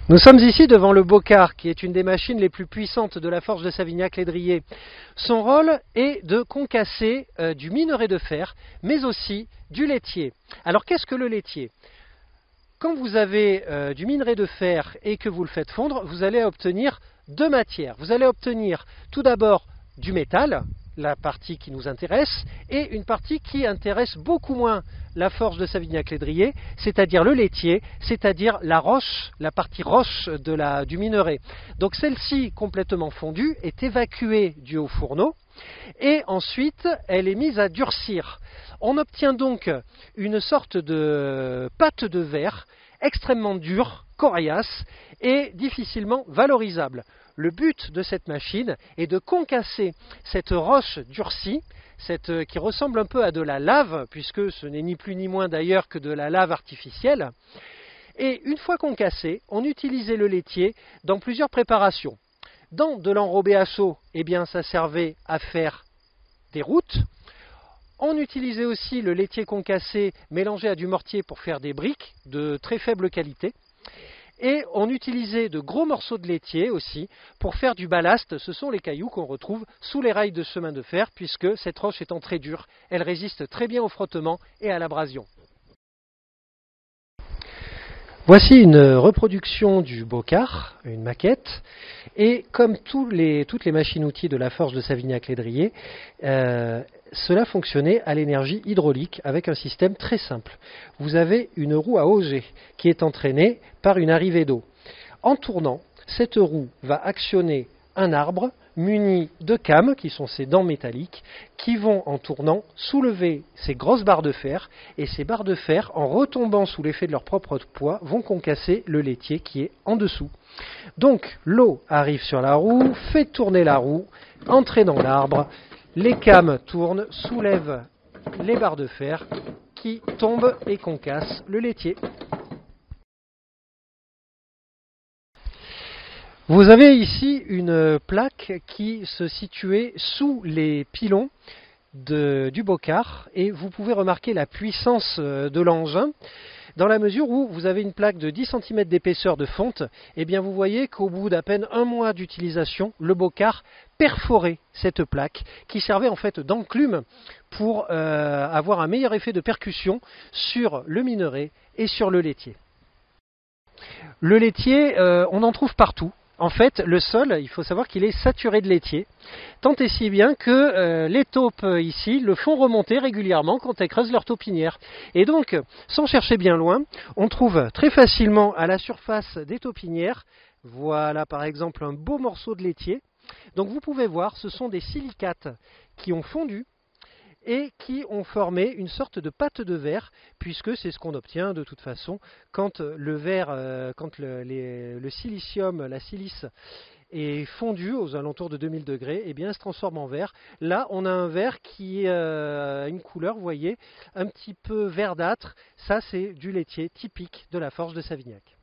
Nous sommes ici devant le bocard, qui est une des machines les plus puissantes de la forge de Savignac-Lédrier. Son rôle est de concasser du minerai de fer, mais aussi du laitier. Alors qu'est-ce que le laitier? Quand vous avez du minerai de fer et que vous le faites fondre, vous allez obtenir deux matières. Vous allez obtenir tout d'abord du métal, la partie qui nous intéresse, et une partie qui intéresse beaucoup moins la forge de Savignac-Lédrier, c'est-à-dire le laitier, c'est-à-dire la roche, la partie roche du minerai. Donc celle-ci, complètement fondue, est évacuée du haut fourneau, et ensuite elle est mise à durcir. On obtient donc une sorte de pâte de verre extrêmement dure, coriace et difficilement valorisable. Le but de cette machine est de concasser cette roche durcie, qui ressemble un peu à de la lave, puisque ce n'est ni plus ni moins d'ailleurs que de la lave artificielle. Et une fois concassé, on utilisait le laitier dans plusieurs préparations. Dans de l'enrobé à chaud, eh bien, ça servait à faire des routes. On utilisait aussi le laitier concassé mélangé à du mortier pour faire des briques de très faible qualité. Et on utilisait de gros morceaux de laitier aussi pour faire du ballast. Ce sont les cailloux qu'on retrouve sous les rails de chemin de fer, puisque cette roche étant très dure, elle résiste très bien au frottement et à l'abrasion. Voici une reproduction du bocard, une maquette, et comme toutes les machines-outils de la forge de Savignac-Lédrier, cela fonctionnait à l'énergie hydraulique avec un système très simple. Vous avez une roue à auger qui est entraînée par une arrivée d'eau. En tournant, cette roue va actionner un arbre muni de cames, qui sont ces dents métalliques, qui vont, en tournant, soulever ces grosses barres de fer, et ces barres de fer, en retombant sous l'effet de leur propre poids, vont concasser le laitier qui est en dessous. Donc, l'eau arrive sur la roue, fait tourner la roue, entre dans l'arbre, les cames tournent, soulèvent les barres de fer, qui tombent et concassent le laitier. Vous avez ici une plaque qui se situait sous les pilons du bocard et vous pouvez remarquer la puissance de l'engin dans la mesure où vous avez une plaque de 10 cm d'épaisseur de fonte. Et bien vous voyez qu'au bout d'à peine un mois d'utilisation, le bocard perforait cette plaque qui servait en fait d'enclume pour avoir un meilleur effet de percussion sur le minerai et sur le laitier. Le laitier, on en trouve partout. En fait, le sol, il faut savoir qu'il est saturé de laitier, tant et si bien que les taupes ici le font remonter régulièrement quand elles creusent leur taupinière. Et donc, sans chercher bien loin, on trouve très facilement à la surface des taupinières, voilà par exemple un beau morceau de laitier. Donc vous pouvez voir, ce sont des silicates qui ont fondu et qui ont formé une sorte de pâte de verre, puisque c'est ce qu'on obtient de toute façon quand le verre, le silicium, la silice est fondu aux alentours de 2000 degrés, et bien elle se transforme en verre. Là, on a un verre qui a une couleur, vous voyez, un petit peu verdâtre. Ça, c'est du laitier typique de la forge de Savignac.